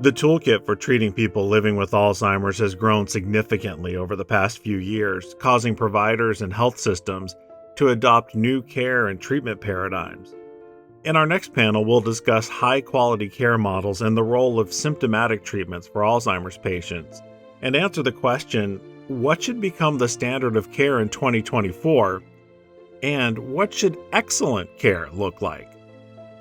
The toolkit for treating people living with Alzheimer's has grown significantly over the past few years, causing providers and health systems to adopt new care and treatment paradigms. In our next panel, we'll discuss high-quality care models and the role of symptomatic treatments for Alzheimer's patients, and answer the question, what should become the standard of care in 2024, and what should excellent care look like?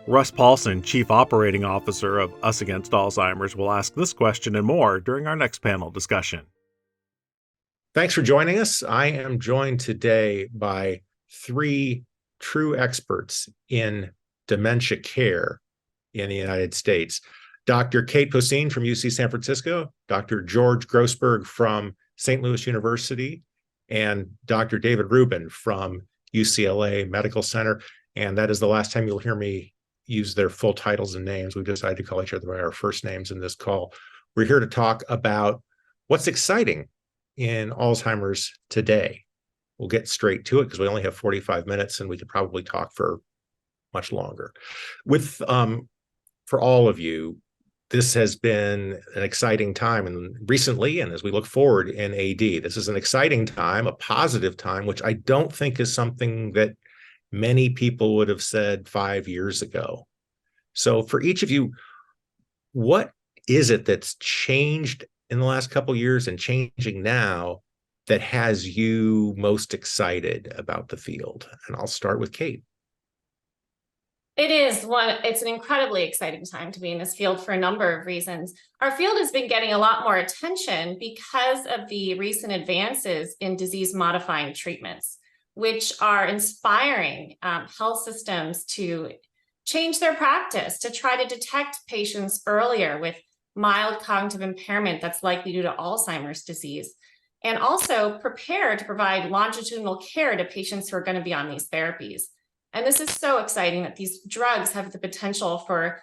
Russ Paulson, Chief Operating Officer of Us Against Alzheimer's, will ask this question and more during our next panel discussion. Thanks for joining us. I am joined today by three true experts in dementia care in the United States. Dr. Kate Posehn from UC San Francisco, Dr. George Grossberg from St. Louis University, and Dr. David Rubin from UCLA Medical Center. And that is the last time you'll hear me use their full titles and names. We've decided to call each other by our first names in this call. We're here to talk about what's exciting in Alzheimer's today. We'll get straight to it because we only have 45 minutes and we could probably talk for much longer. For all of you, this has been an exciting time and recently, and as we look forward in AD, this is an exciting time, a positive time, which I don't think is something that many people would have said 5 years ago. So for each of you, what is it that's changed in the last couple of years and changing now that has you most excited about the field? And I'll start with Kate. It's an incredibly exciting time to be in this field for a number of reasons. Our field has been getting a lot more attention because of the recent advances in disease-modifying treatments, which are inspiring health systems to change their practice to try to detect patients earlier with mild cognitive impairment that's likely due to Alzheimer's disease, and also prepare to provide longitudinal care to patients who are going to be on these therapies. And this is so exciting that these drugs have the potential for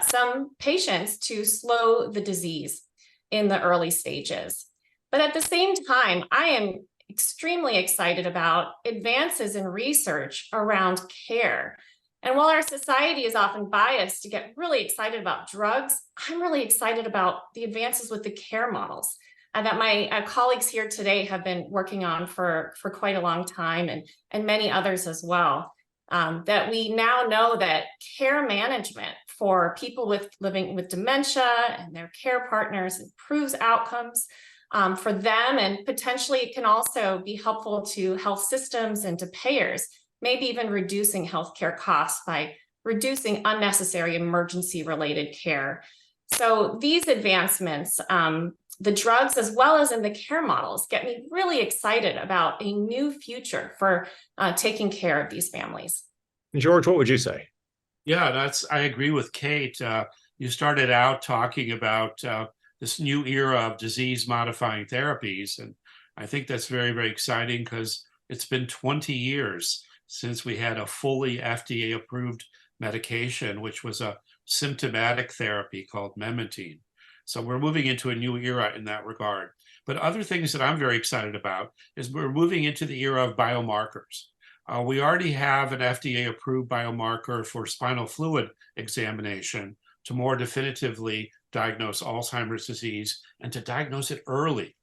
some patients to slow the disease in the early stages. But at the same time, I am extremely excited about advances in research around care. And while our society is often biased to get really excited about drugs, I'm really excited about the advances with the care models that my colleagues here today have been working on for quite a long time, and many others as well. That we now know that care management for people living with dementia and their care partners improves outcomes for them, and potentially it can also be helpful to health systems and to payers, maybe even reducing healthcare costs by reducing unnecessary emergency-related care. So these advancements, the drugs as well as in the care models, get me really excited about a new future for taking care of these families. George, what would you say? Yeah, I agree with Kate. You started out talking about this new era of disease-modifying therapies, and I think that's very, very exciting because it's been 20 years since we had a fully FDA-approved medication, which was a symptomatic therapy called memantine. So we're moving into a new era in that regard. But other things that I'm very excited about is we're moving into the era of biomarkers. We already have an FDA-approved biomarker for spinal fluid examination to more definitively diagnose Alzheimer's disease and to diagnose it early.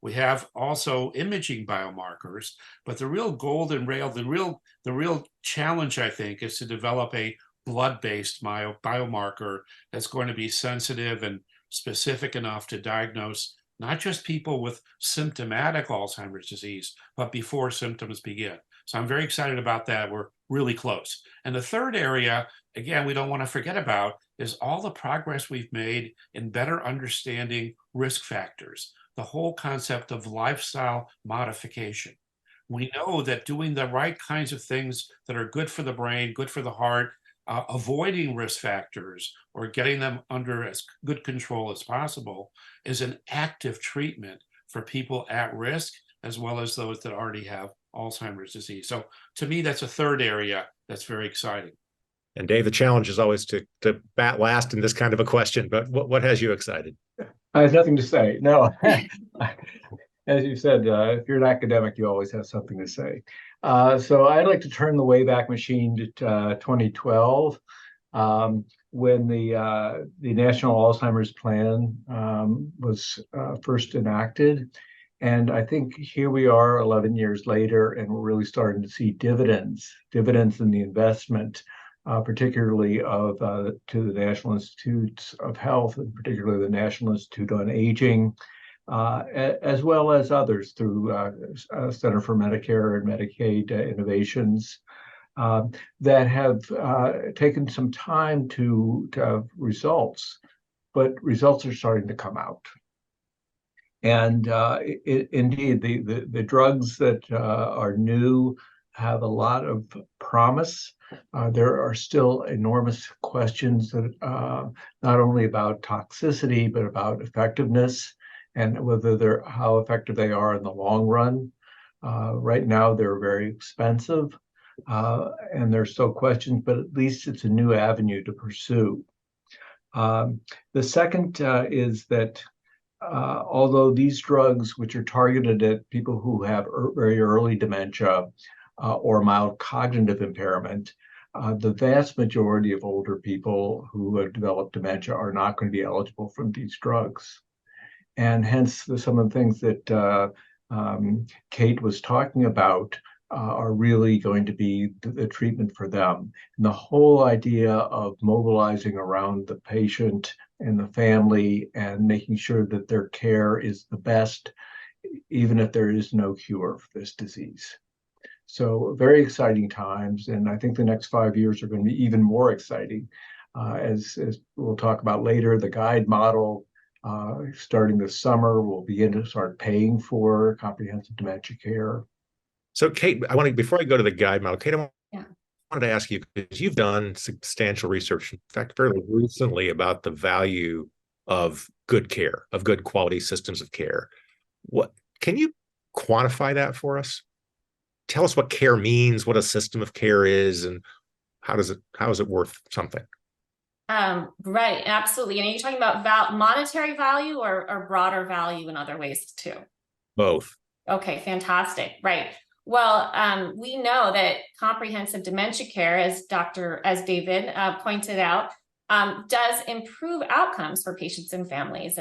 We have also imaging biomarkers, but the real golden rail, the real challenge, I think, is to develop a blood-based biomarker that's going to be sensitive and specific enough to diagnose not just people with symptomatic Alzheimer's disease, but before symptoms begin. So I'm very excited about that. We're really close. And the third area, again, we don't want to forget about is all the progress we've made in better understanding risk factors, the whole concept of lifestyle modification. We know that doing the right kinds of things that are good for the brain, good for the heart, avoiding risk factors or getting them under as good control as possible is an active treatment for people at risk, as well as those that already have Alzheimer's disease. So to me, that's a third area that's very exciting. And Dave, the challenge is always to bat last in this kind of a question, but what has you excited? I have nothing to say. No, as you said, if you're an academic, you always have something to say. So I'd like to turn the Wayback Machine to 2012. When the National Alzheimer's Plan was first enacted. And I think here we are 11 years later, and we're really starting to see dividends in the investment, particularly to the National Institutes of Health, and particularly the National Institute on Aging, as well as others through Center for Medicare and Medicaid Innovations, that have taken some time to have results, but results are starting to come out. And indeed, the drugs that are new have a lot of promise. There are still enormous questions that not only about toxicity, but about effectiveness and whether how effective they are in the long run. Right now, they're very expensive, and there's still questions, but at least it's a new avenue to pursue. The second is that although these drugs, which are targeted at people who have very early dementia or mild cognitive impairment, the vast majority of older people who have developed dementia are not going to be eligible for these drugs. And hence, some of the things that Kate was talking about are really going to be the treatment for them. And the whole idea of mobilizing around the patient and the family and making sure that their care is the best, even if there is no cure for this disease. So very exciting times. And I think the next 5 years are going to be even more exciting. As we'll talk about later, the guide model starting this summer will begin to start paying for comprehensive dementia care. So, Kate, before I go to the guide model, Kate, I wanted to ask you, because you've done substantial research, in fact, fairly recently, about the value of good care, of good quality systems of care. What can you quantify that for us? Tell us what care means, what a system of care is, and how is it worth something? Right, absolutely. And are you talking about monetary value or broader value in other ways too? Both. Okay, fantastic. Right. Well, we know that comprehensive dementia care, as David pointed out, does improve outcomes for patients and families.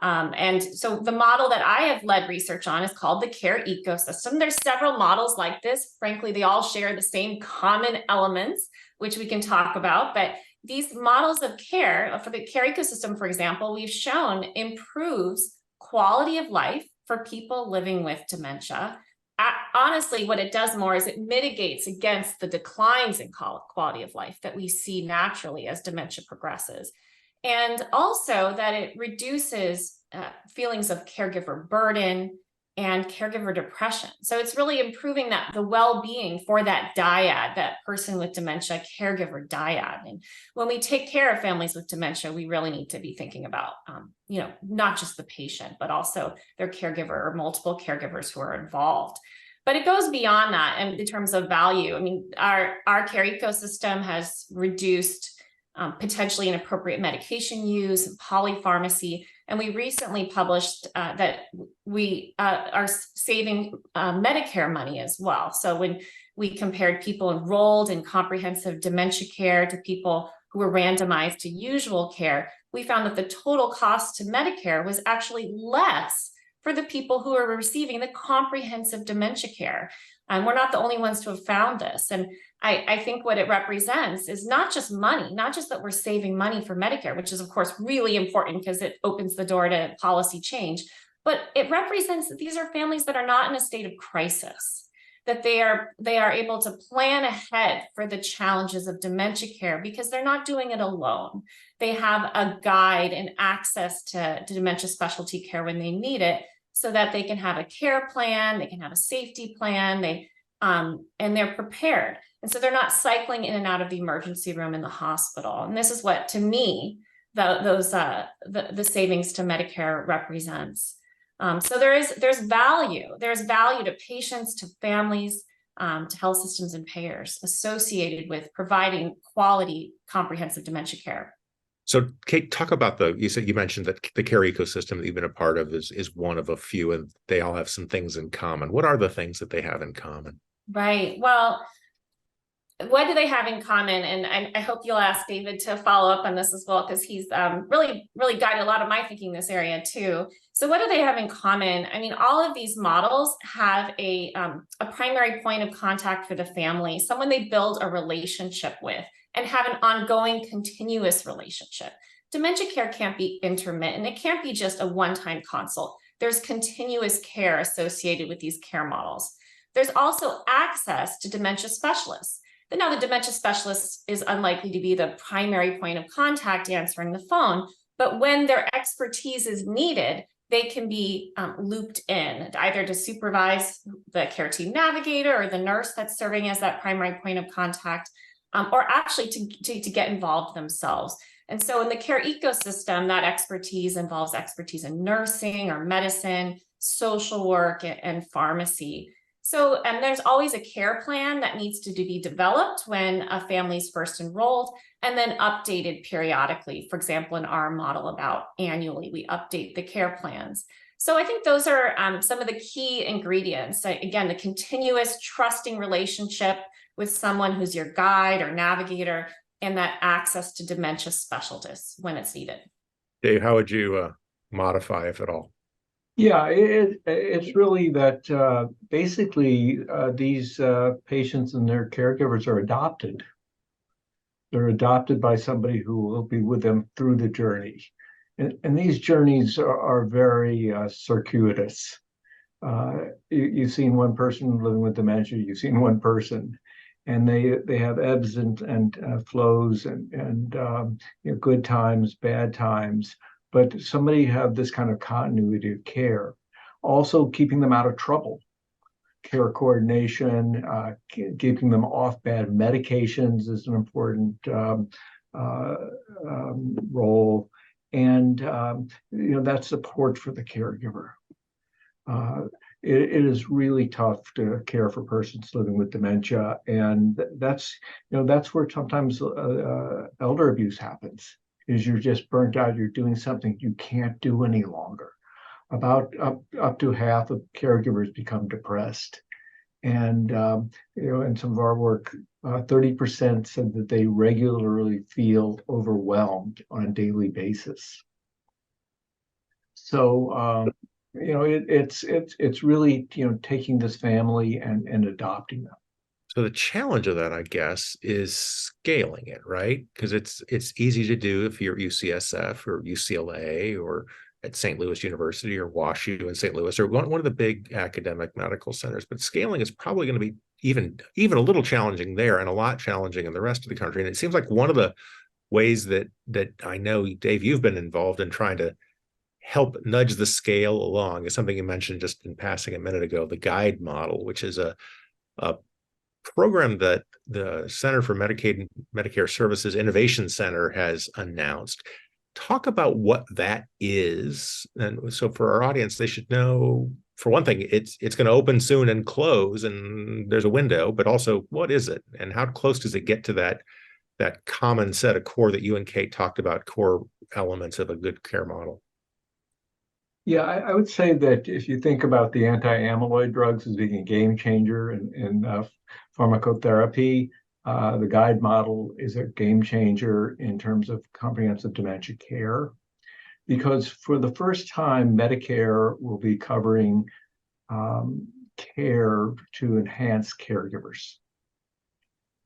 And so the model that I have led research on is called the care ecosystem. There's several models like this. Frankly, they all share the same common elements, which we can talk about. But these models of care, for the care ecosystem, for example, we've shown improves quality of life for people living with dementia. Honestly, what it does more is it mitigates against the declines in quality of life that we see naturally as dementia progresses. And also that it reduces feelings of caregiver burden and caregiver depression. So it's really improving the well-being for that dyad, that person with dementia, caregiver dyad. And when we take care of families with dementia, we really need to be thinking about, not just the patient, but also their caregiver or multiple caregivers who are involved. But it goes beyond that. And in terms of value, I mean, our care ecosystem has reduced potentially inappropriate medication use and polypharmacy. And we recently published that we are saving Medicare money as well. So when we compared people enrolled in comprehensive dementia care to people who were randomized to usual care, we found that the total cost to Medicare was actually less for the people who are receiving the comprehensive dementia care. And we're not the only ones to have found this. And I think what it represents is not just money, not just that we're saving money for Medicare, which is of course really important because it opens the door to policy change, but it represents that these are families that are not in a state of crisis, that they are able to plan ahead for the challenges of dementia care because they're not doing it alone. They have a guide and access to dementia specialty care when they need it, so that they can have a care plan, they can have a safety plan, and they're prepared. And so they're not cycling in and out of the emergency room in the hospital. And this is what, to me, the savings to Medicare represents. So there's value. There's value to patients, to families, to health systems and payers associated with providing quality comprehensive dementia care. So, Kate, talk about you mentioned that the care ecosystem that you've been a part of is one of a few, and they all have some things in common. What are the things that they have in common? Right. Well, what do they have in common? And I hope you'll ask David to follow up on this as well, because he's really guided a lot of my thinking in this area too. So what do they have in common? I mean, all of these models have a primary point of contact for the family, someone they build a relationship with and have an ongoing, continuous relationship. Dementia care can't be intermittent. It can't be just a one-time consult. There's continuous care associated with these care models. There's also access to dementia specialists. But now the dementia specialist is unlikely to be the primary point of contact answering the phone, but when their expertise is needed, they can be looped in either to supervise the care team navigator or the nurse that's serving as that primary point of contact, or actually to get involved themselves. And so in the care ecosystem, that expertise involves expertise in nursing or medicine, social work, and pharmacy. So there's always a care plan that needs to be developed when a family is first enrolled and then updated periodically. For example, in our model, about annually, we update the care plans. So I think those are some of the key ingredients. Again, the continuous trusting relationship with someone who's your guide or navigator, and that access to dementia specialists when it's needed. Dave, how would you modify, if at all? Yeah, it's really that basically these patients and their caregivers are adopted. They're adopted by somebody who will be with them through the journey. And these journeys are very circuitous. You've seen one person living with dementia, you've seen one person, and they have ebbs and flows and good times, bad times. But somebody have this kind of continuity of care, also keeping them out of trouble, care coordination, keeping them off bad medications is an important role, and that support for the caregiver. It is really tough to care for persons living with dementia, and that's where sometimes elder abuse happens. Is you're just burnt out, you're doing something you can't do any longer. About up to half of caregivers become depressed. And in some of our work, 30% said that they regularly feel overwhelmed on a daily basis. So it's really taking this family and adopting them. So the challenge of that, I guess, is scaling it, right? Because it's easy to do if you're UCSF or UCLA or at St. Louis University or WashU in St. Louis or one of the big academic medical centers. But scaling is probably going to be even a little challenging there and a lot challenging in the rest of the country. And it seems like one of the ways that I know, Dave, you've been involved in trying to help nudge the scale along is something you mentioned just in passing a minute ago, the GUIDE model, which is a program that the Center for Medicaid and Medicare Services Innovation Center has announced. Talk about what that is. And so for our audience, they should know, for one thing, it's going to open soon and close, and there's a window, but also what is it and how close does it get to that common set of core that you and Kate talked about, core elements of a good care model? Yeah, I would say that if you think about the anti-amyloid drugs as being a game changer in pharmacotherapy, the GUIDE model is a game changer in terms of comprehensive dementia care, because for the first time, Medicare will be covering care to enhance caregivers.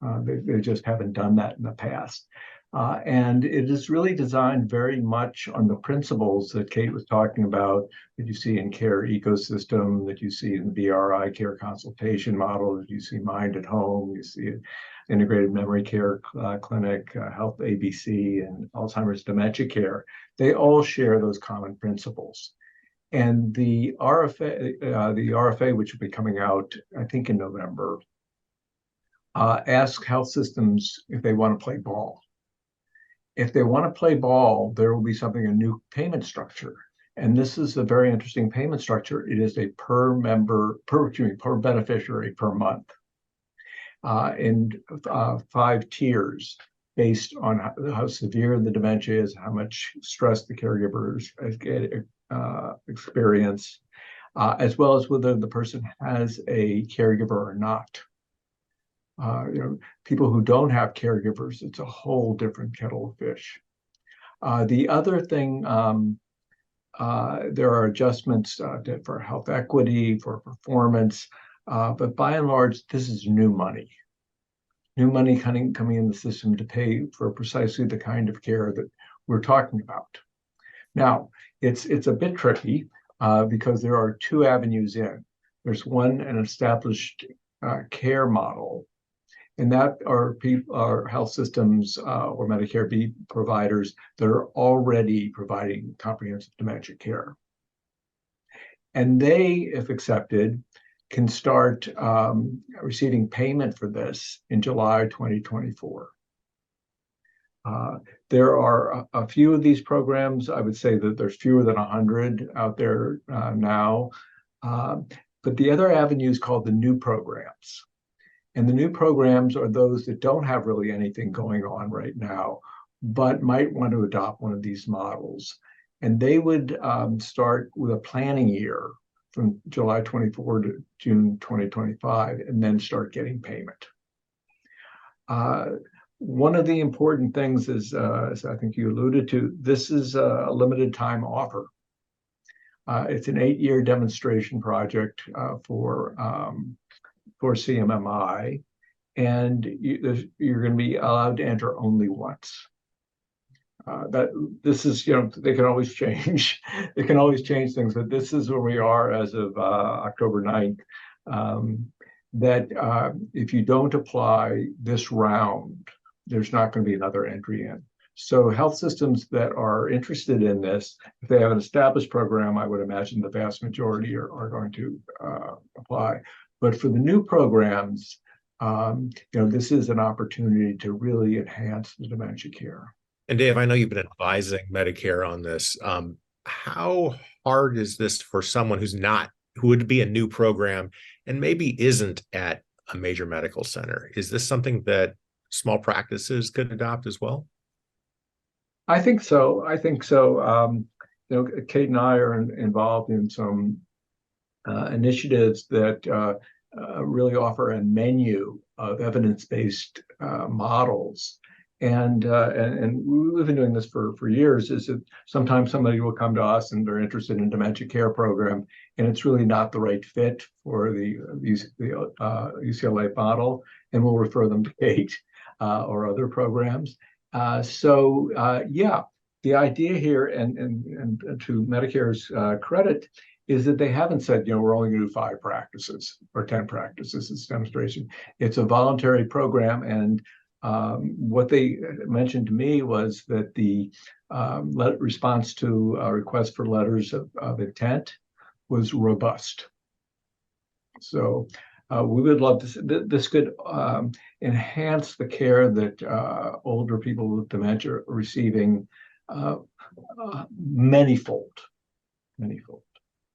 They just haven't done that in the past. And it is really designed very much on the principles that Kate was talking about, that you see in care ecosystem, that you see in the BRI care consultation model, that you see Mind at Home, you see integrated memory care clinic, health ABC, and Alzheimer's dementia care. They all share those common principles. And the RFA, which will be coming out, I think, in November, asks health systems if they want to play ball. If they want to play ball, there will be a new payment structure. And this is a very interesting payment structure. It is a per beneficiary per month in 5 tiers based on how severe the dementia is, how much stress the caregivers experience, as well as whether the person has a caregiver or not. People who don't have caregivers, it's a whole different kettle of fish. The other thing, there are adjustments for health equity, for performance, but by and large, this is new money. New money coming in the system to pay for precisely the kind of care that we're talking about. Now, it's a bit tricky because there are two avenues in. There's one, an established care model, and that are health systems or Medicare B providers that are already providing comprehensive dementia care. And they, if accepted, can start receiving payment for this in July 2024. There are a few of these programs. I would say that there's fewer than 100 out there now. But the other avenue is called the new programs. And the new programs are those that don't have really anything going on right now, but might want to adopt one of these models. And they would start with a planning year from July 24 to June 2025, and then start getting payment. One of the important things is, as I think you alluded to, this is a limited time offer. It's an 8-year demonstration project for CMMI, and you're going to be allowed to enter only once. That this is, they can always change. They can always change things, but this is where we are as of October 9th. That if you don't apply this round, there's not going to be another entry in. So health systems that are interested in this, if they have an established program, I would imagine the vast majority are going to apply. But for the new programs, this is an opportunity to really enhance the dementia care. And Dave, I know you've been advising Medicare on this. How hard is this for someone who would be a new program and maybe isn't at a major medical center? Is this something that small practices could adopt as well? I think so. Kate and I are involved in some initiatives that really offer a menu of evidence-based models. And we've been doing this for years. Is that sometimes somebody will come to us and they're interested in a dementia care program, and it's really not the right fit for the UCLA model, and we'll refer them to Kate or other programs. The idea here, and to Medicare's credit, is that they haven't said, we're only going to do 5 practices or 10 practices. It's a demonstration. It's a voluntary program, and what they mentioned to me was that the response to requests for letters of intent was robust. So we would love to. This could enhance the care that older people with dementia are receiving manyfold.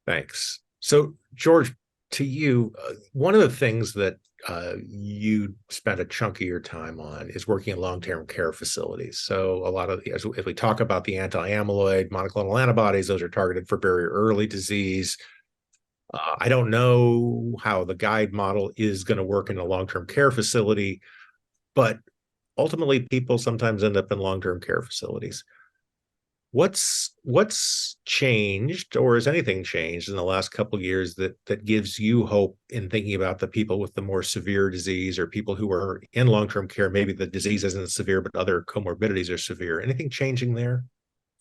Thanks. So, George, to you, one of the things that you spent a chunk of your time on is working in long-term care facilities. So a lot of, as we talk about the anti-amyloid monoclonal antibodies, those are targeted for very early disease. I don't know how the guide model is going to work in a long-term care facility, but ultimately people sometimes end up in long-term care facilities. What's changed, or has anything changed in the last couple of years that gives you hope in thinking about the people with the more severe disease, or people who are in long-term care? Maybe the disease isn't severe, but other comorbidities are severe. Anything changing there?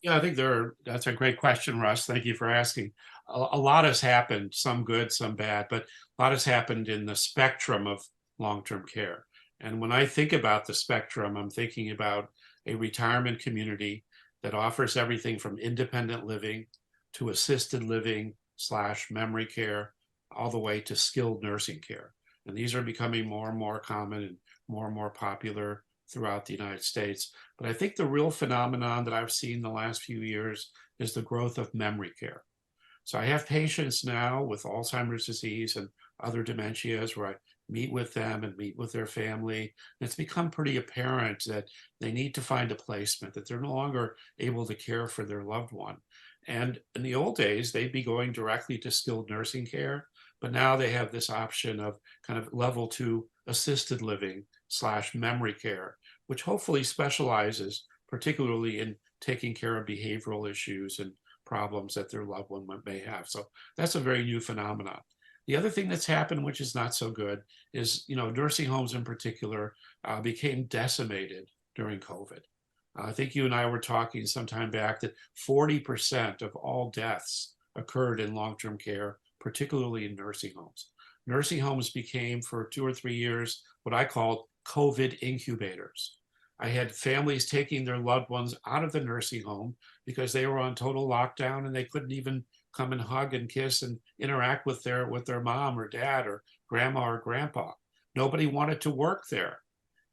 Yeah, I think that's a great question, Russ. Thank you for asking. A lot has happened, some good, some bad, but a lot has happened in the spectrum of long-term care. And when I think about the spectrum, I'm thinking about a retirement community that offers everything from independent living to assisted living / memory care, all the way to skilled nursing care. And these are becoming more and more common and more popular throughout the United States. But I think the real phenomenon that I've seen the last few years is the growth of memory care. So I have patients now with Alzheimer's disease and other dementias where I meet with them and meet with their family. And it's become pretty apparent that they need to find a placement, that they're no longer able to care for their loved one. And in the old days, they'd be going directly to skilled nursing care, but now they have this option of kind of level 2 assisted living / memory care, which hopefully specializes particularly in taking care of behavioral issues and problems that their loved one may have. So that's a very new phenomenon. The other thing that's happened, which is not so good, is nursing homes in particular became decimated during COVID. I think you and I were talking some time back that 40% of all deaths occurred in long-term care, particularly in nursing homes. Nursing homes became, for 2 or 3 years, what I called COVID incubators. I had families taking their loved ones out of the nursing home because they were on total lockdown and they couldn't even come and hug and kiss and interact with their mom or dad or grandma or grandpa. Nobody wanted to work there.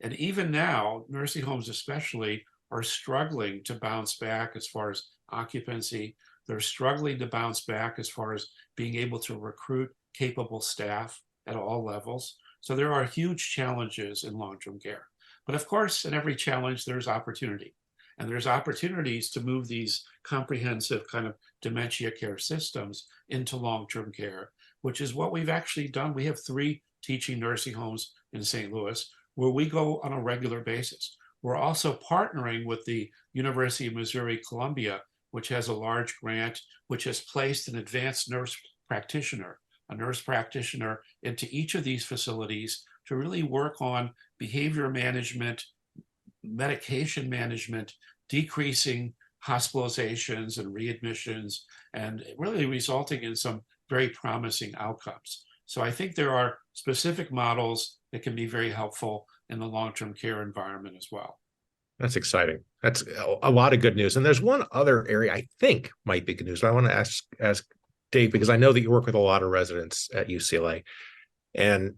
And even now, nursing homes especially are struggling to bounce back as far as occupancy. They're struggling to bounce back as far as being able to recruit capable staff at all levels. So there are huge challenges in long-term care. But of course, in every challenge, there's opportunity. And there's opportunities to move these comprehensive kind of dementia care systems into long-term care, which is what we've actually done. We have 3 teaching nursing homes in St. Louis where we go on a regular basis. We're also partnering with the University of Missouri Columbia, which has a large grant, which has placed an advanced nurse practitioner into each of these facilities to really work on behavior management, medication management, decreasing hospitalizations and readmissions, and really resulting in some very promising outcomes. So I think there are specific models that can be very helpful in the long-term care environment as well. That's exciting. That's a lot of good news. And there's one other area I think might be good news. But I want to ask Dave, because I know that you work with a lot of residents at UCLA. And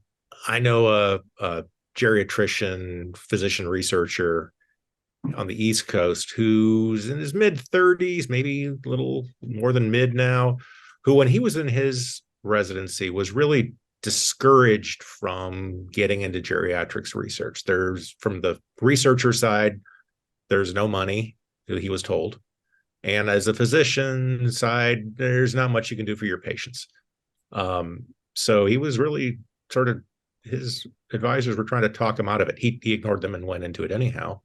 I know a geriatrician, physician researcher on the East Coast who's in his mid-30s, maybe a little more than mid now, who, when he was in his residency, was really discouraged from getting into geriatrics research. There's, from the researcher side, there's no money, he was told. And as a physician side, there's not much you can do for your patients. So he was really sort of, his advisors were trying to talk him out of it. He ignored them and went into it anyhow.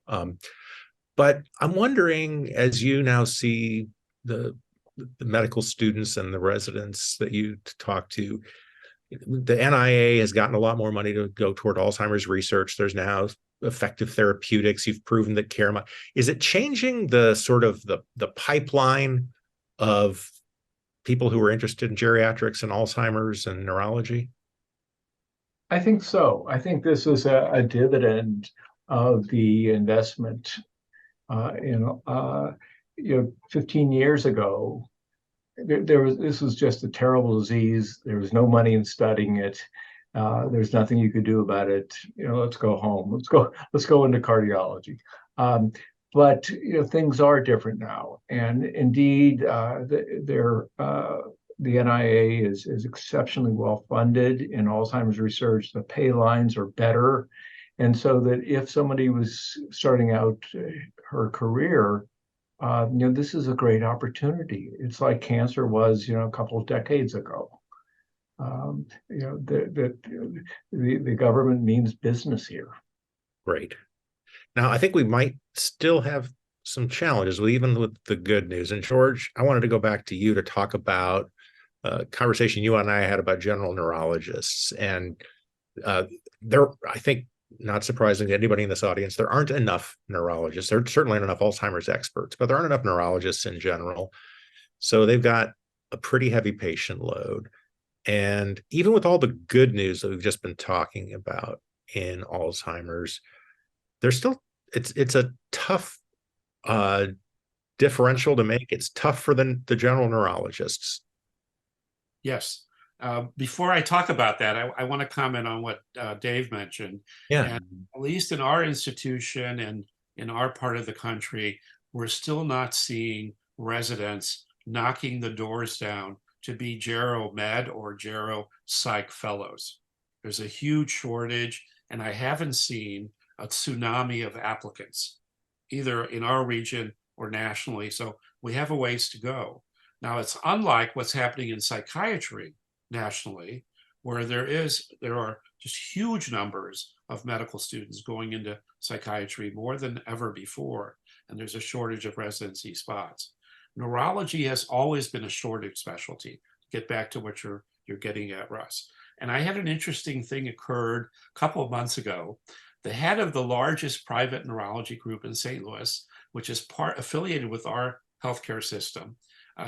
But I'm wondering, as you now see the medical students and the residents that you talk to, the NIA has gotten a lot more money to go toward Alzheimer's research. There's now effective therapeutics. You've proven that care. Is it changing the sort of the pipeline of people who are interested in geriatrics and Alzheimer's and neurology? I think so. I think this is a dividend of the investment. 15 years ago, this was just a terrible disease. There was no money in studying it. There's nothing you could do about it. Let's go home. Let's go into cardiology. But things are different now, and indeed, the NIA is exceptionally well funded in Alzheimer's research. The pay lines are better, and so that if somebody was starting out her career, this is a great opportunity. It's like cancer was, a couple of decades ago. The government means business here. Great. Now, I think we might still have some challenges, even with the good news. And George, I wanted to go back to you to talk about a conversation you and I had about general neurologists. And I think, not surprising to anybody in this audience, there aren't enough neurologists. There certainly aren't enough Alzheimer's experts, but there aren't enough neurologists in general. So they've got a pretty heavy patient load. And even with all the good news that we've just been talking about in Alzheimer's, there's still, it's a tough differential to make. It's tough for the general neurologists. Yes. Before I talk about that, I want to comment on what Dave mentioned. Yeah. And at least in our institution and in our part of the country, we're still not seeing residents knocking the doors down to be Gero Med or Gero Psych Fellows. There's a huge shortage, and I haven't seen a tsunami of applicants, either in our region or nationally. So we have a ways to go. Now, it's unlike what's happening in psychiatry nationally, where there are just huge numbers of medical students going into psychiatry, more than ever before, and there's a shortage of residency spots. Neurology has always been a shortage specialty. Get back to what you're getting at, Russ. And I had an interesting thing occurred a couple of months ago. The head of the largest private neurology group in St. Louis, which is affiliated with our healthcare system,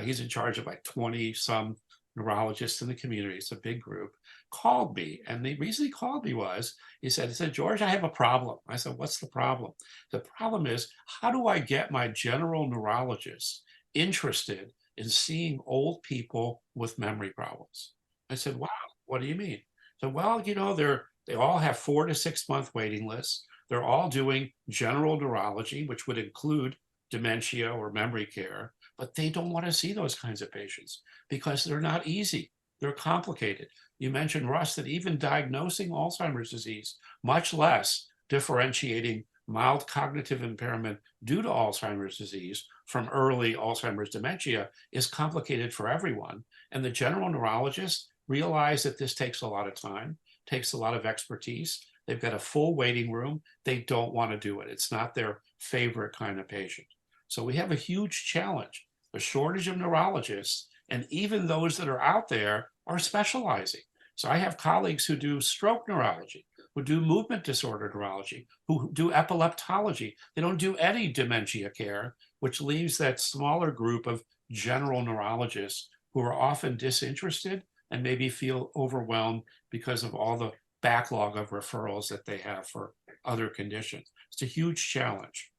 he's in charge of like 20 some neurologists in the community. It's a big group. Called me, and the reason he called me was he said, George, I have a problem. I said, what's the problem? The problem is, how do I get my general neurologist interested in seeing old people with memory problems? I said, wow, what do you mean? So, well, they all have 4 to 6 month waiting lists. They're all doing general neurology, which would include dementia or memory care, but they don't want to see those kinds of patients because they're not easy. They're complicated. You mentioned, Russ, that even diagnosing Alzheimer's disease, much less differentiating mild cognitive impairment due to Alzheimer's disease from early Alzheimer's dementia, is complicated for everyone. And the general neurologists realize that this takes a lot of time, takes a lot of expertise. They've got a full waiting room. They don't want to do it. It's not their favorite kind of patient. So we have a huge challenge, a shortage of neurologists, and even those that are out there are specializing. So I have colleagues who do stroke neurology, who do movement disorder neurology, who do epileptology. They don't do any dementia care, which leaves that smaller group of general neurologists who are often disinterested and maybe feel overwhelmed because of all the backlog of referrals that they have for other conditions. It's a huge challenge.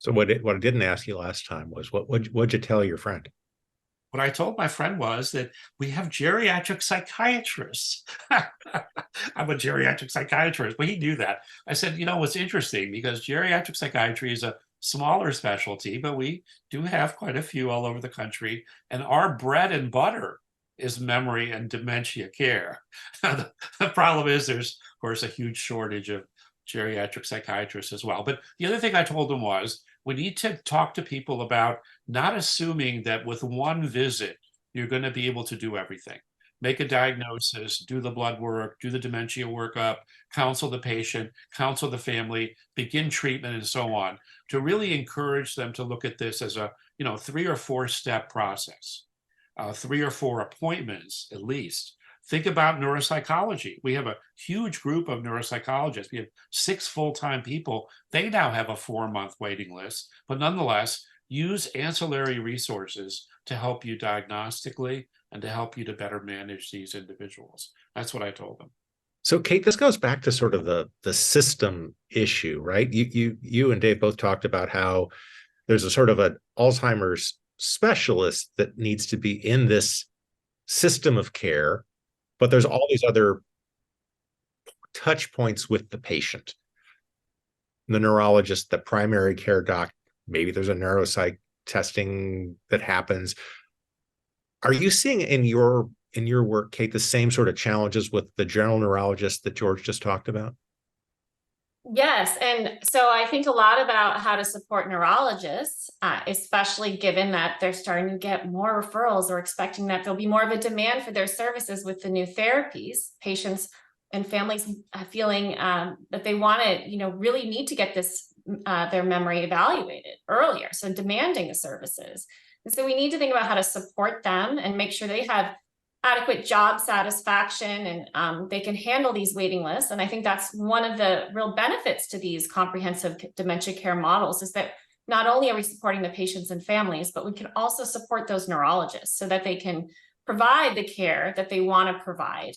So what I didn't ask you last time was, what'd you tell your friend? What I told my friend was that we have geriatric psychiatrists. I'm a geriatric psychiatrist, but he knew that. I said, what's interesting, because geriatric psychiatry is a smaller specialty, but we do have quite a few all over the country. And our bread and butter is memory and dementia care. The problem is there's, of course, a huge shortage of geriatric psychiatrists as well. But the other thing I told them was, we need to talk to people about not assuming that with one visit, you're going to be able to do everything. Make a diagnosis, do the blood work, do the dementia workup, counsel the patient, counsel the family, begin treatment, and so on, to really encourage them to look at this as a 3 or 4 step process, 3 or 4 appointments at least. Think about neuropsychology. We have a huge group of neuropsychologists. We have 6 full-time people. They now have a 4-month waiting list, but nonetheless, use ancillary resources to help you diagnostically and to help you to better manage these individuals. That's what I told them. So, Kate, this goes back to sort of the system issue, right? You and Dave both talked about how there's a sort of an Alzheimer's specialist that needs to be in this system of care, but there's all these other touch points with the patient. The neurologist, the primary care doc, maybe there's a neuropsych testing that happens. Are you seeing in your work, Kate, the same sort of challenges with the general neurologist that George just talked about? Yes. And so I think a lot about how to support neurologists, especially given that they're starting to get more referrals or expecting that there'll be more of a demand for their services with the new therapies. Patients and families feeling that they want to, really need to get their memory evaluated earlier. So demanding the services. And so we need to think about how to support them and make sure they have adequate job satisfaction and they can handle these waiting lists. And I think that's one of the real benefits to these comprehensive dementia care models, is that not only are we supporting the patients and families, but we can also support those neurologists so that they can provide the care that they want to provide,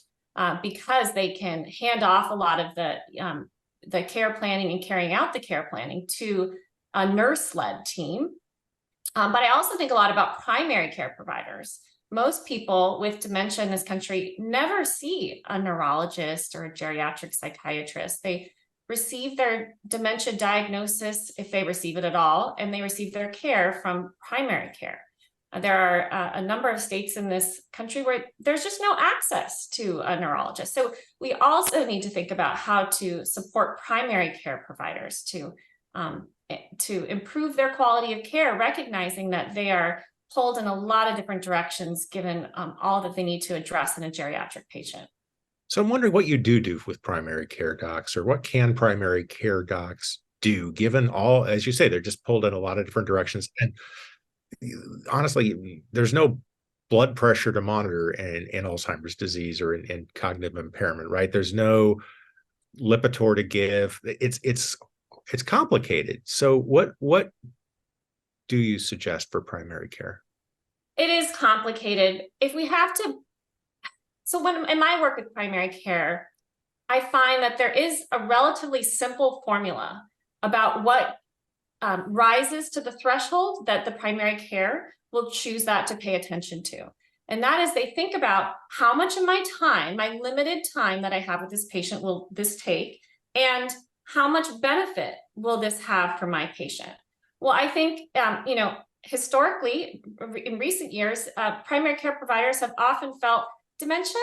because they can hand off a lot of the care planning and carrying out the care planning to a nurse-led team. But I also think a lot about primary care providers. Most people with dementia in this country never see a neurologist or a geriatric psychiatrist. They receive their dementia diagnosis, if they receive it at all, and they receive their care from primary care. There are a number of states in this country where there's just no access to a neurologist. So we also need to think about how to support primary care providers to improve their quality of care, recognizing that they are pulled in a lot of different directions given all that they need to address in a geriatric patient. So I'm wondering what you do with primary care docs, or what can primary care docs do, given all, as you say, they're just pulled in a lot of different directions. And honestly, there's no blood pressure to monitor in Alzheimer's disease or in cognitive impairment, right? There's no Lipitor to give. It's complicated. So what do you suggest for primary care? It is complicated. If we have to, so when in my work with primary care, I find that there is a relatively simple formula about what rises to the threshold that the primary care will choose that to pay attention to. And that is, they think about how much of my time, my limited time that I have with this patient will this take, and how much benefit will this have for my patient? Well, I think, historically, in recent years, primary care providers have often felt dementia,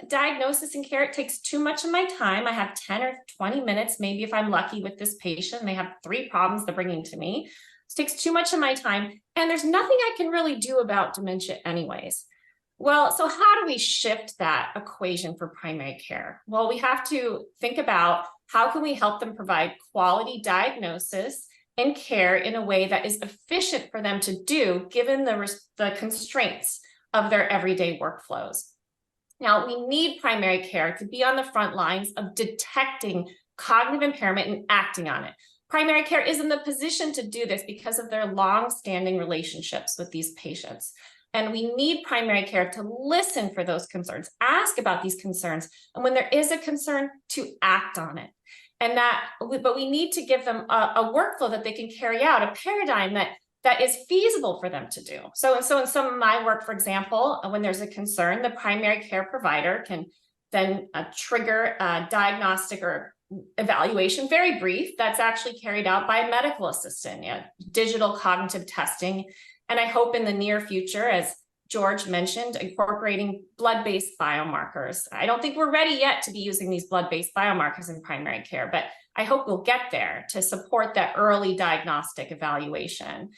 diagnosis and care, it takes too much of my time. I have 10 or 20 minutes, maybe if I'm lucky with this patient, and they have 3 problems they're bringing to me. It takes too much of my time, and there's nothing I can really do about dementia anyways. Well, so how do we shift that equation for primary care? Well, we have to think about how can we help them provide quality diagnosis and care in a way that is efficient for them to do, given the constraints of their everyday workflows. Now, we need primary care to be on the front lines of detecting cognitive impairment and acting on it. Primary care is in the position to do this because of their long-standing relationships with these patients. And we need primary care to listen for those concerns, ask about these concerns, and when there is a concern, to act on it. But we need to give them a workflow that they can carry out, a paradigm that is feasible for them to do. So in some of my work, for example, when there's a concern, the primary care provider can then trigger a diagnostic or evaluation, very brief, that's actually carried out by a medical assistant, digital cognitive testing. And I hope in the near future, as George mentioned, incorporating blood-based biomarkers. I don't think we're ready yet to be using these blood-based biomarkers in primary care, but I hope we'll get there to support that early diagnostic evaluation.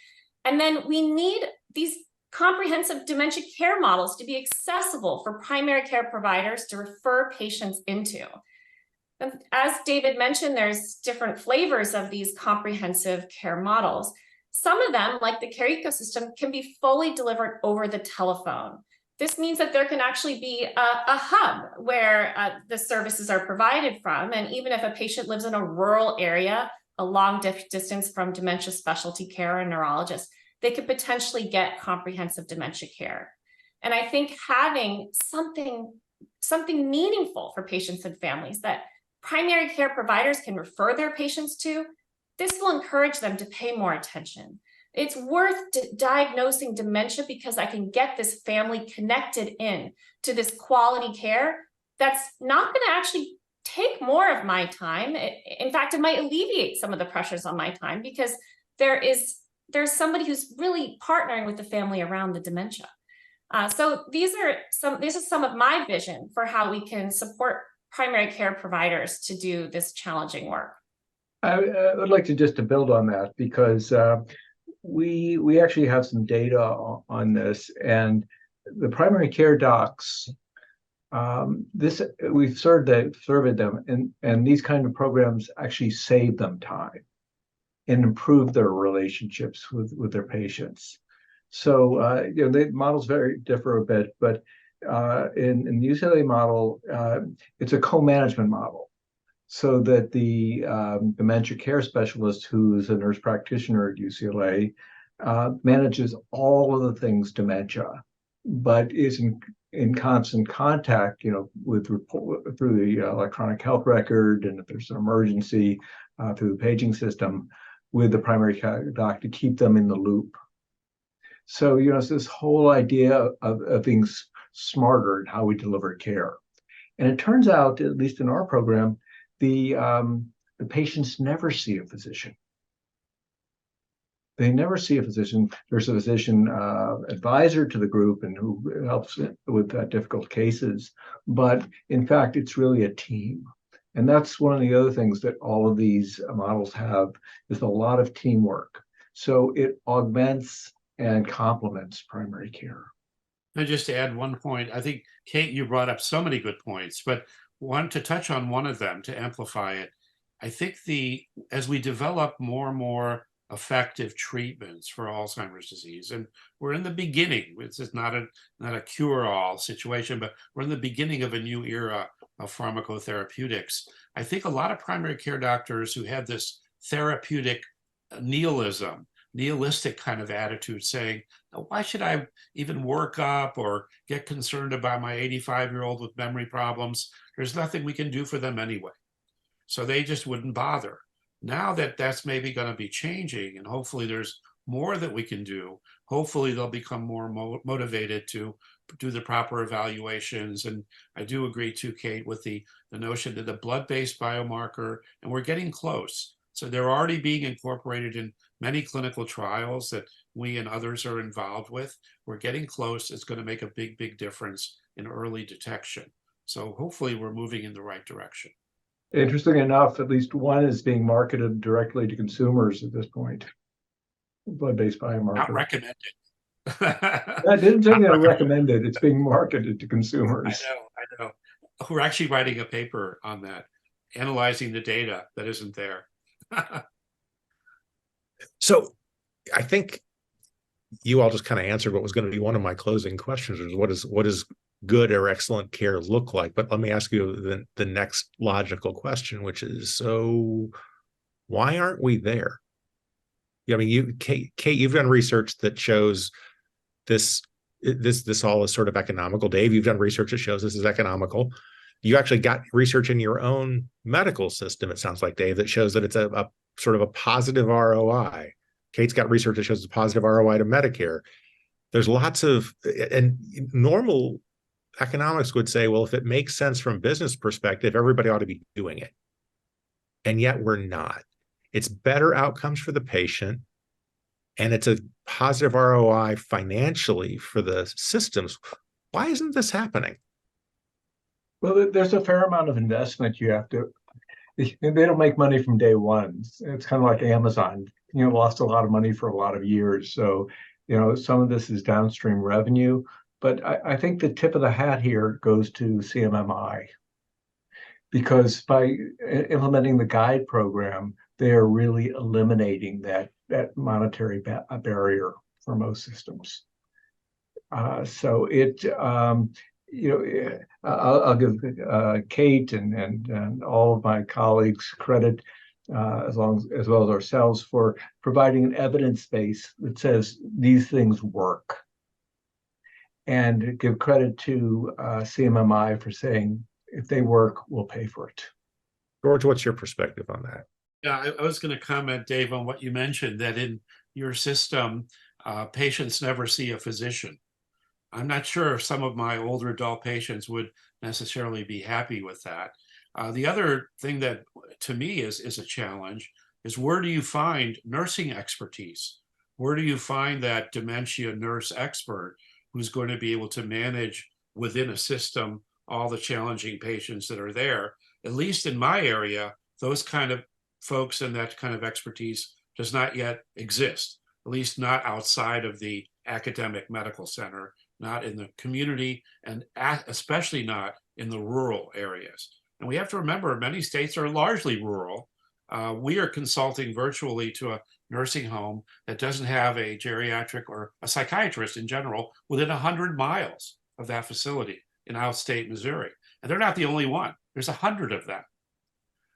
And then we need these comprehensive dementia care models to be accessible for primary care providers to refer patients into. And as David mentioned, there's different flavors of these comprehensive care models. Some of them, like the care ecosystem, can be fully delivered over the telephone. This means that there can actually be a hub where the services are provided from. And even if a patient lives in a rural area, a long distance from dementia specialty care or neurologist, they could potentially get comprehensive dementia care. And I think having something meaningful for patients and families that primary care providers can refer their patients to, this will encourage them to pay more attention. It's worth diagnosing dementia because I can get this family connected in to this quality care that's not going to actually take more of my time. In fact, it might alleviate some of the pressures on my time because there's somebody who's really partnering with the family around the dementia. So this is some of my vision for how we can support primary care providers to do this challenging work. I would like to build on that because we actually have some data on this, and the primary care docs. We've surveyed them, and these kind of programs actually save them time and improve their relationships with their patients. So the models differ a bit, but in the UCLA model, it's a co-management model. So that the dementia care specialist, who's a nurse practitioner at UCLA, manages all of the things dementia, but is in constant contact, through the electronic health record, and if there's an emergency, through the paging system, with the primary care doc to keep them in the loop. So it's this whole idea of being smarter in how we deliver care, and it turns out, at least in our program, the patients never see a physician. They never see a physician. There's a physician advisor to the group and who helps with difficult cases. But in fact, it's really a team. And that's one of the other things that all of these models have, is a lot of teamwork. So it augments and complements primary care. And just to add one point, I think, Kate, you brought up so many good points, but one to touch on one of them to amplify it. I think as we develop more and more effective treatments for Alzheimer's disease, and we're in the beginning. This is not a cure-all situation, but we're in the beginning of a new era of pharmacotherapeutics. I think a lot of primary care doctors who have this therapeutic nihilistic kind of attitude, saying, why should I even work up or get concerned about my 85-year-old with memory problems? There's nothing we can do for them anyway. So they just wouldn't bother. Now that that's maybe going to be changing, and hopefully there's more that we can do, hopefully they'll become more motivated to do the proper evaluations. And I do agree too, Kate, with the notion that the blood-based biomarker, and we're getting close. So they're already being incorporated in many clinical trials that we and others are involved with. We're getting close. It's going to make a big, big difference in early detection. So hopefully we're moving in the right direction. Interesting enough, at least one is being marketed directly to consumers at this point. Blood-based biomarker. Not recommended. I didn't say they're recommended. It's being marketed to consumers. I know. We're actually writing a paper on that, analyzing the data that isn't there. So I think you all just kind of answered what was going to be one of my closing questions, is what does good or excellent care look like? But let me ask you the next logical question, which is, so why aren't we there? I mean, Kate, you've done research that shows this all is sort of economical. Dave, you've done research that shows this is economical. You actually got research in your own medical system, it sounds like, Dave, that shows that it's a sort of a positive ROI. Kate's got research that shows a positive ROI to Medicare. There's lots of, and normal economics would say, well, if it makes sense from a business perspective, everybody ought to be doing it. And yet we're not. It's better outcomes for the patient, and it's a positive ROI financially for the systems. Why isn't this happening? Well, there's a fair amount of investment you have to. They don't make money from day one. It's kind of like Amazon, lost a lot of money for a lot of years. So, some of this is downstream revenue. But I think the tip of the hat here goes to CMMI, because by implementing the GUIDE program, they are really eliminating that monetary barrier for most systems. So I'll give Kate and all of my colleagues credit, as well as ourselves, for providing an evidence base that says these things work, and give credit to CMMI for saying, if they work, we'll pay for it. George, what's your perspective on that? Yeah, I was going to comment, Dave, on what you mentioned, that in your system, patients never see a physician. I'm not sure if some of my older adult patients would necessarily be happy with that. The other thing that, to me, is a challenge is, where do you find nursing expertise? Where do you find that dementia nurse expert who's going to be able to manage within a system all the challenging patients that are there? At least in my area, those kind of folks and that kind of expertise does not yet exist, at least not outside of the academic medical center, not in the community, and especially not in the rural areas. And we have to remember, many states are largely rural. We are consulting virtually to a nursing home that doesn't have a geriatric or a psychiatrist in general within 100 miles of that facility in outstate Missouri. And they're not the only one. There's 100 of them.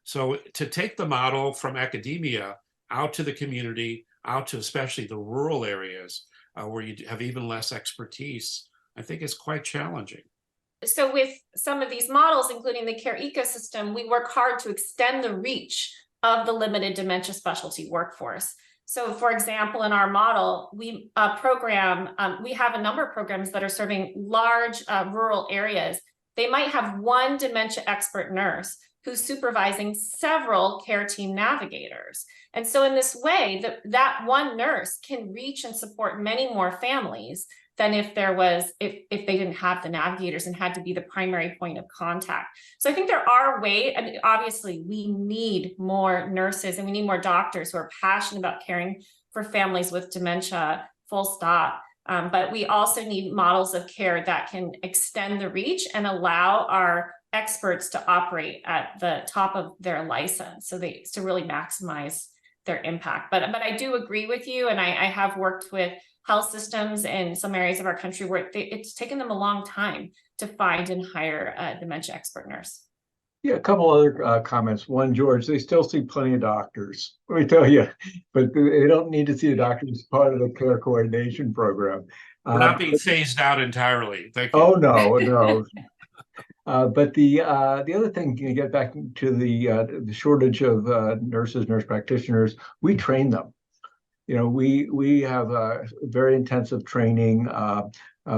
So to take the model from academia out to the community, out to especially the rural areas, where you have even less expertise, I think is quite challenging. So with some of these models, including the care ecosystem, we work hard to extend the reach of the limited dementia specialty workforce. So for example, in our model, we have a number of programs that are serving large rural areas. They might have one dementia expert nurse who's supervising several care team navigators. And so in this way, that one nurse can reach and support many more families than if they didn't have the navigators and had to be the primary point of contact. So I think there are ways, I mean, obviously we need more nurses and we need more doctors who are passionate about caring for families with dementia, full stop. But we also need models of care that can extend the reach and allow our experts to operate at the top of their license, so to really maximize their impact. But I do agree with you, and I have worked with health systems in some areas of our country where it's taken them a long time to find and hire a dementia expert nurse. Yeah, a couple other comments. One, George, they still see plenty of doctors, let me tell you, but they don't need to see a doctor as part of the care coordination program. We're not being phased out entirely. Thank you. Oh, no. But the other thing, you get back to the shortage of nurses, nurse practitioners, we train them. We have very intensive training,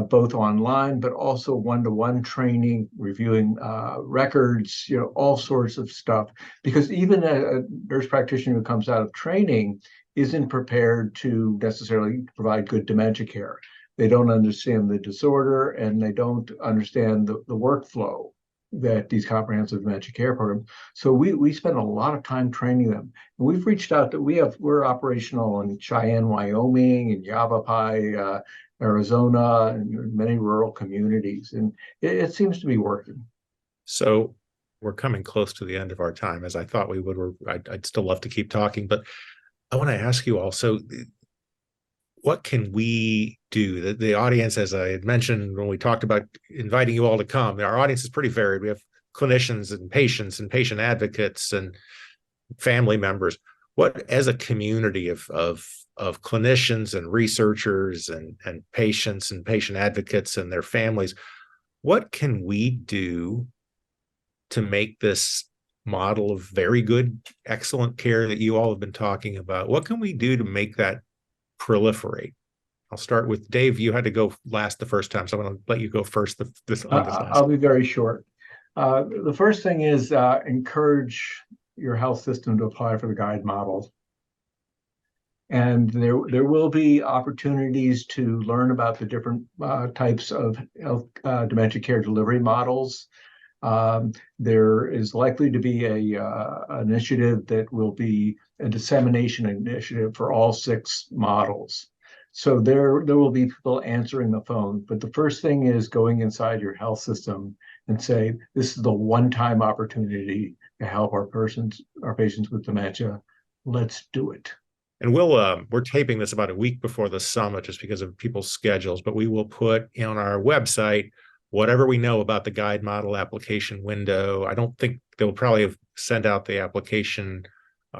both online, but also one-to-one training, reviewing records, all sorts of stuff. Because even a nurse practitioner who comes out of training isn't prepared to necessarily provide good dementia care. They don't understand the disorder, and they don't understand the workflow that these comprehensive dementia care programs. So we spend a lot of time training them. And we've reached out to, we're operational in Cheyenne, Wyoming, and Yavapai, Arizona, and many rural communities. And it seems to be working. So we're coming close to the end of our time, as I thought we would. I'd still love to keep talking, but I want to ask you also, what can we do? The audience, as I had mentioned when we talked about inviting you all to come, our audience is pretty varied. We have clinicians and patient advocates and family members. What, as a community of clinicians and researchers and patients and patient advocates and their families, what can we do to make this model of very good, excellent care that you all have been talking about? What can we do to make that proliferate? I'll start with Dave. You had to go last the first time, so I'm going to let you go first. I'll be very short. The first thing is encourage your health system to apply for the guide model. And there will be opportunities to learn about the different types of health dementia care delivery models. There is likely to be an initiative that will be a dissemination initiative for all 6 models. So there will be people answering the phone, but the first thing is going inside your health system and say, this is the one-time opportunity to help our patients with dementia. Let's do it. And we're taping this about a week before the summit just because of people's schedules, but we will put on our website whatever we know about the guide model application window. I don't think they'll probably have sent out the application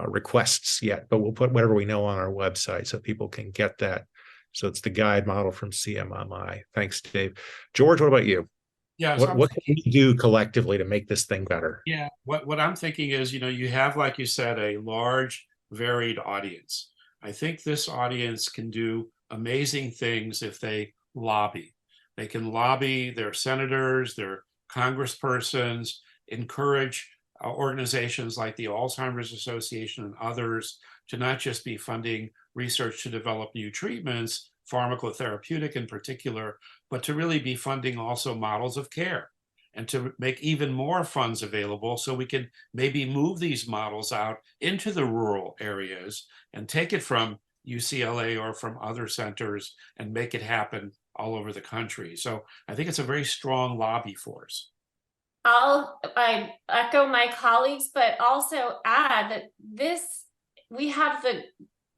requests yet, but we'll put whatever we know on our website so people can get that. So it's the guide model from CMMI. Thanks, Dave. George, what about you? Yeah. What can we do collectively to make this thing better? Yeah. What I'm thinking is, you have, like you said, a large, varied audience. I think this audience can do amazing things if they lobby. They can lobby their senators, their congresspersons, encourage organizations like the Alzheimer's Association and others to not just be funding research to develop new treatments, pharmacotherapeutic in particular, but to really be funding also models of care and to make even more funds available so we can maybe move these models out into the rural areas and take it from UCLA or from other centers and make it happen all over the country. So I think it's a very strong lobby force. I echo my colleagues, but also add that we have the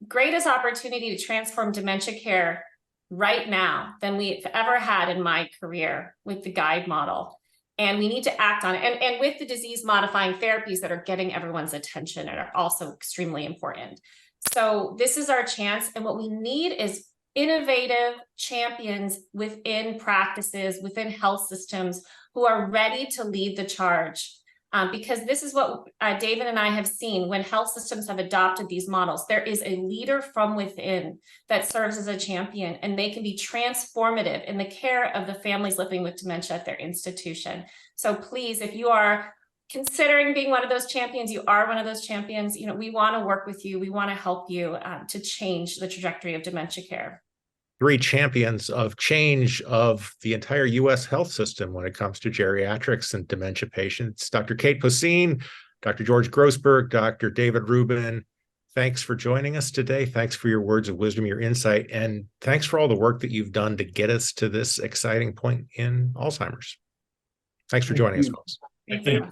greatest opportunity to transform dementia care right now than we've ever had in my career with the guide model. And we need to act on it. And with the disease modifying therapies that are getting everyone's attention and are also extremely important. So this is our chance. And what we need is innovative champions within practices, within health systems who are ready to lead the charge. Because this is what David and I have seen when health systems have adopted these models. There is a leader from within that serves as a champion, and they can be transformative in the care of the families living with dementia at their institution. So please, if you are considering being one of those champions, you are one of those champions, we want to work with you. We want to help you to change the trajectory of dementia care. 3 champions of change of the entire U.S. health system when it comes to geriatrics and dementia patients. Dr. Kate Posehn, Dr. George Grossberg, Dr. David Rubin, Thanks for joining us today. Thanks for your words of wisdom, your insight, and thanks for all the work that you've done to get us to this exciting point in Alzheimer's. Thanks for joining us, folks. Thank you.